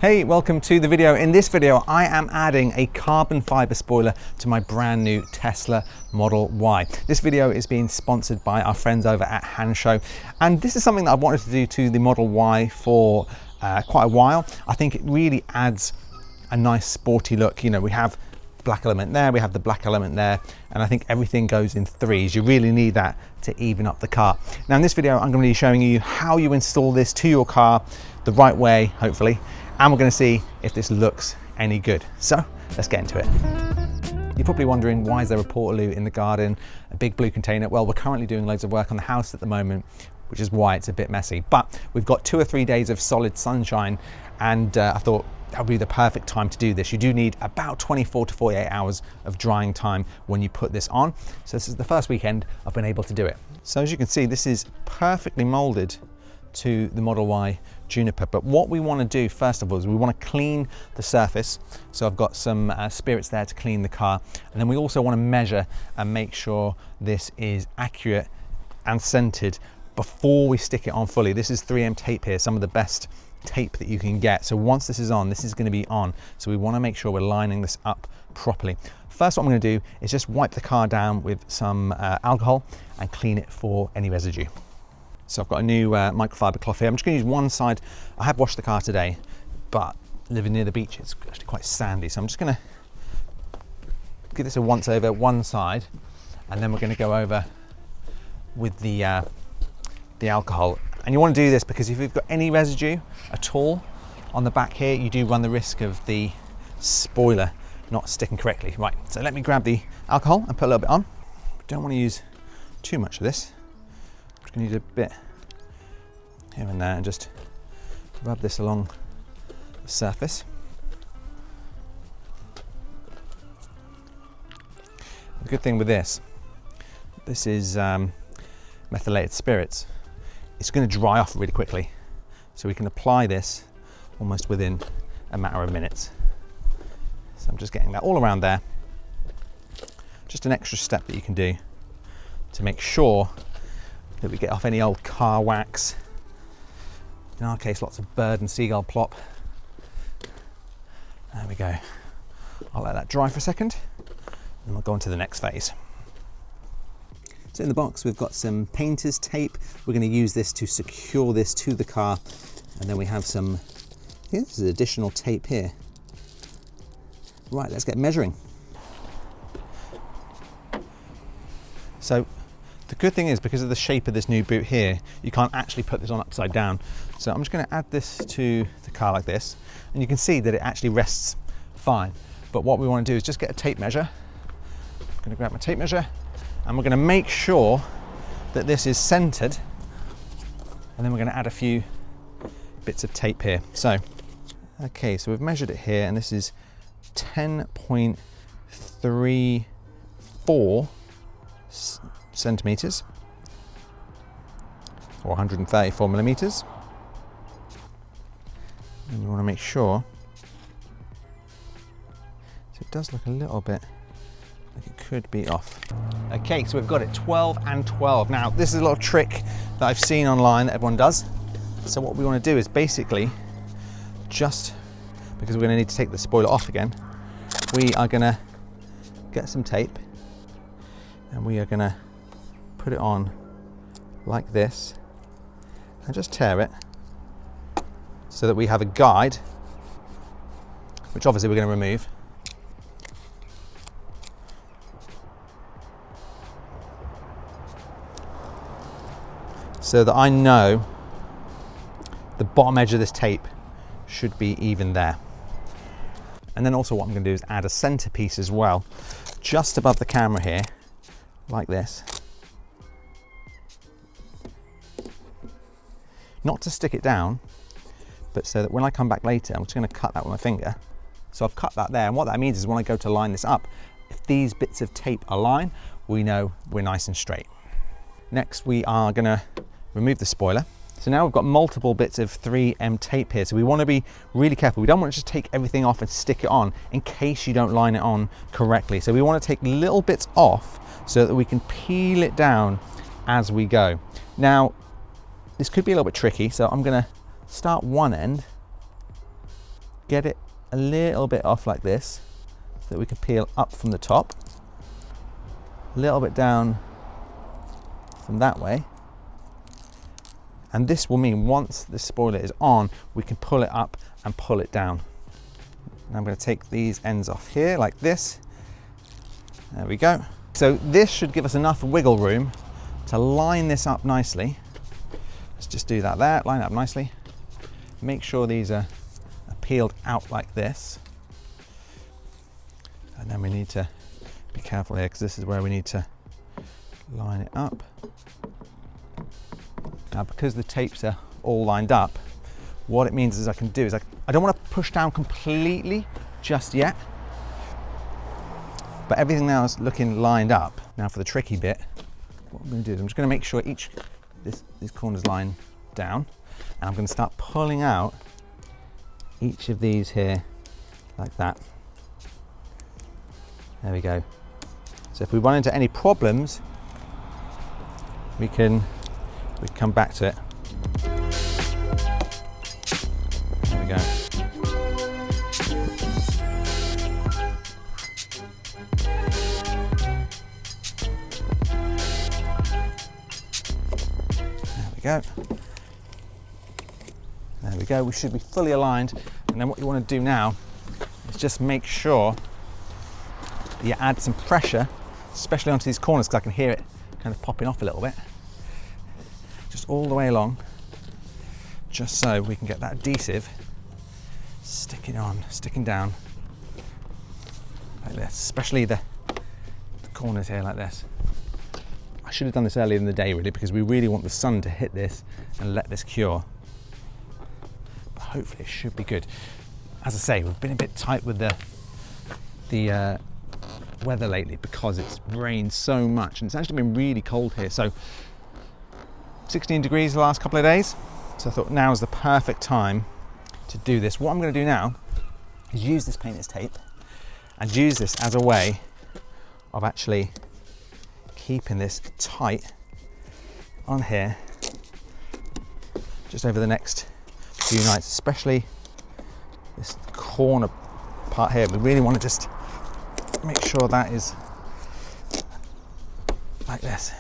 Hey, welcome to the video. In this video, I am adding a carbon fiber spoiler to my brand new Tesla Model Y. This video is being sponsored by our friends over at Hanshow, and this is something that I've wanted to do to the Model Y for quite a while. I think it really adds a nice sporty look. You know, we have the black element there, we have the black element there, and I think everything goes in threes. You really need that to even up the car. Now in this video, I'm going to be showing you how you install this to your car the right way, hopefully. And we're going to see if this looks any good. So let's get into it. You're probably wondering, why is there a portaloo in the garden, a big blue container? Well, we're currently doing loads of work on the house at the moment, which is why it's a bit messy. But we've got 2 or 3 days of solid sunshine, and I thought that would be the perfect time to do this. You do need about 24 to 48 hours of drying time when you put this on. So this is the first weekend I've been able to do it. So as you can see, this is perfectly molded to the Model Y Juniper, but what we want to do first of all is we want to clean the surface. So I've got some spirits there to clean the car, and then we also want to measure and make sure this is accurate and scented before we stick it on fully. This is 3M tape here, some of the best tape that you can get. So once this is on, this is going to be on, so we want to make sure we're lining this up properly. First, what I'm going to do is just wipe the car down with some alcohol and clean it for any residue. So I've got a new microfiber cloth here. I'm just going to use one side. I have washed the car today, but living near the beach, it's actually quite sandy. So I'm just going to give this a once over one side, and then we're going to go over with the alcohol. And you want to do this because if you've got any residue at all on the back here, you do run the risk of the spoiler not sticking correctly. Right, so let me grab the alcohol and put a little bit on. Don't want to use too much of this. Need a bit here and there, and just rub this along the surface. The good thing with this is methylated spirits. It's going to dry off really quickly, so we can apply this almost within a matter of minutes. So I'm just getting that all around there. Just an extra step that you can do to make sure that we get off any old car wax. In our case, lots of bird and seagull plop. There we go. I'll let that dry for a second, and we'll go on to the next phase. So in the box, we've got some painter's tape. We're going to use this to secure this to the car, and then we have some, this is additional tape here. Right, let's get measuring. So the good thing is, because of the shape of this new boot here, you can't actually put this on upside down. So I'm just going to add this to the car like this, and you can see that it actually rests fine. But what we want to do is just get a tape measure. I'm going to grab my tape measure, and we're going to make sure that this is centered, and then we're going to add a few bits of tape here. So, okay, so we've measured it here, and this is 10.34 centimeters, or 134 millimeters, and you want to make sure, so it does look a little bit like it could be off. Okay, so we've got it 12 and 12. Now this is a little trick that I've seen online that everyone does. So what we want to do is basically, just because we're going to need to take the spoiler off again, we are going to get some tape, and we are going to put it on like this and just tear it so that we have a guide, which obviously we're going to remove. So that I know the bottom edge of this tape should be even there. And then also what I'm going to do is add a centerpiece as well, just above the camera here, like this. Not to stick it down, but so that when I come back later, I'm just going to cut that with my finger. So I've cut that there, and what that means is when I go to line this up, if these bits of tape align, we know we're nice and straight. Next, we are going to remove the spoiler. So now we've got multiple bits of 3M tape here, so we want to be really careful. We don't want to just take everything off and stick it on in case you don't line it on correctly. So we want to take little bits off so that we can peel it down as we go. Now, this could be a little bit tricky, so I'm going to start one end get it a little bit off like this so that we can peel up from the top, a little bit down from that way, and this will mean once the spoiler is on, we can pull it up and pull it down. And I'm going to take these ends off here like this. There we go. So this should give us enough wiggle room to line this up nicely. Let's just do that there, line it up nicely. Make sure these are peeled out like this. And then we need to be careful here because this is where we need to line it up. Now because the tapes are all lined up, what it means is I can do is I don't want to push down completely just yet, but everything now is looking lined up. Now for the tricky bit, what I'm going to do is I'm just going to make sure these corners line down, and I'm going to start pulling out each of these here like that. There we go. So if we run into any problems, we can come back to it. There we go. There we go. There we go. We should be fully aligned. And then what you want to do now is just make sure that you add some pressure, especially onto these corners, because I can hear it kind of popping off a little bit. Just all the way along, just so we can get that adhesive sticking down like this, especially the corners here like this. I should have done this earlier in the day really, because we really want the sun to hit this and let this cure. But hopefully it should be good. As I say, we've been a bit tight with the weather lately because it's rained so much, and it's actually been really cold here. So 16 degrees the last couple of days. So I thought now is the perfect time to do this. What I'm going to do now is use this painter's tape and use this as a way of actually keeping this tight on here just over the next few nights, especially this corner part here. We really want to just make sure that is like this.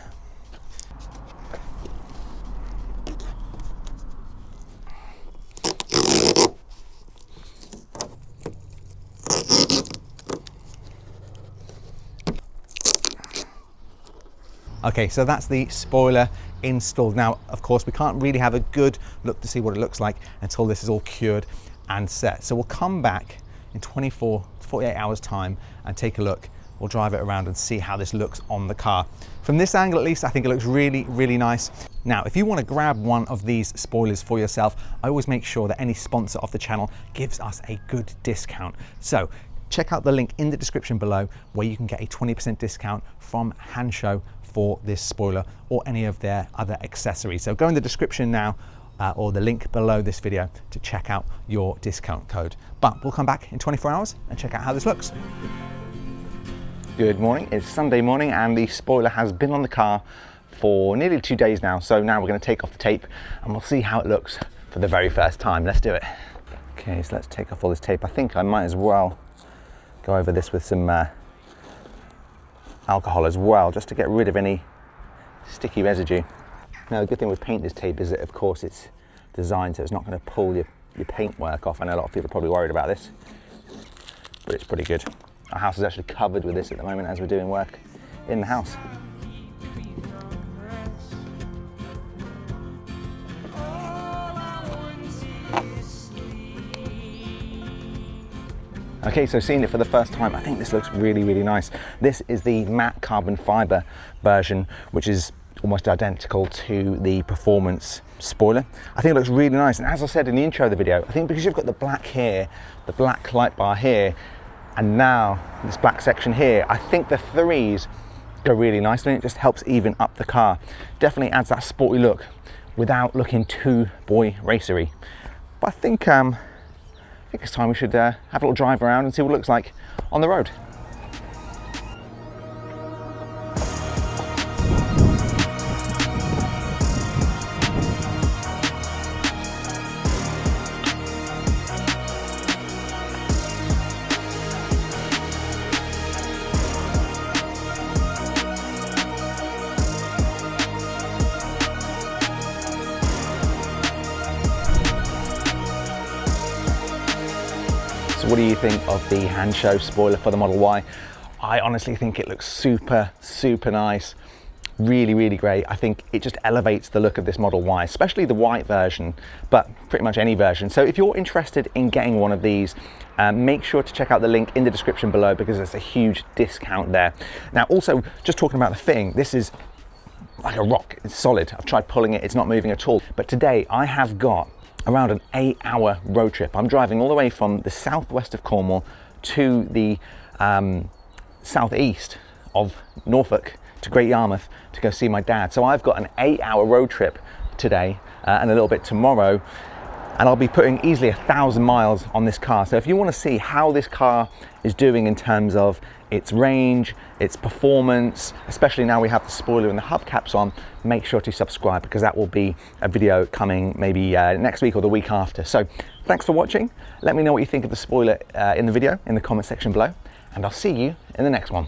Okay, so that's the spoiler installed. Now, of course, we can't really have a good look to see what it looks like until this is all cured and set. So we'll come back in 24 to 48 hours time and take a look. We'll drive it around and see how this looks on the car. From this angle, at least, I think it looks really, really nice. Now, if you want to grab one of these spoilers for yourself, I always make sure that any sponsor of the channel gives us a good discount. So check out the link in the description below where you can get a 20% discount from Hansho for this spoiler or any of their other accessories. So go in the description now or the link below this video to check out your discount code. But we'll come back in 24 hours and check out how this looks. Good morning, it's Sunday morning and the spoiler has been on the car for nearly 2 days now. So now we're going to take off the tape and we'll see how it looks for the very first time. Let's do it. Okay, so let's take off all this tape. I think I might as well go over this with some alcohol as well, just to get rid of any sticky residue. Now the good thing with painter's tape is that of course it's designed so it's not going to pull your paintwork off. I know a lot of people are probably worried about this, but it's pretty good. Our house is actually covered with this at the moment as we're doing work in the house. Okay, so seeing it for the first time, I think this looks really, really nice. This is the matte carbon fiber version, which is almost identical to the performance spoiler. I think it looks really nice. And as I said in the intro of the video, I think because you've got the black here, the black light bar here, and now this black section here, I think the threes go really nicely. It just helps even up the car. Definitely adds that sporty look without looking too boy racery. But I think it's time we should have a little drive around and see what it looks like on the road. So what do you think of the hand show spoiler for the Model Y? I honestly think it looks super, super nice. Really, really great. I think it just elevates the look of this Model Y, especially the white version, but pretty much any version. So if you're interested in getting one of these, make sure to check out the link in the description below because there's a huge discount there. Now, also, just talking about the fitting, this is like a rock. It's solid. I've tried pulling it, it's not moving at all. But today I have got around an 8-hour road trip. I'm driving all the way from the southwest of Cornwall to the southeast of Norfolk to Great Yarmouth to go see my dad. So I've got an 8-hour road trip today and a little bit tomorrow, and I'll be putting easily 1,000 miles on this car. So if you want to see how this car is doing in terms of its range, its performance, especially now we have the spoiler and the hubcaps on, make sure to subscribe because that will be a video coming maybe next week or the week after. So thanks for watching. Let me know what you think of the spoiler in the video in the comment section below, and I'll see you in the next one.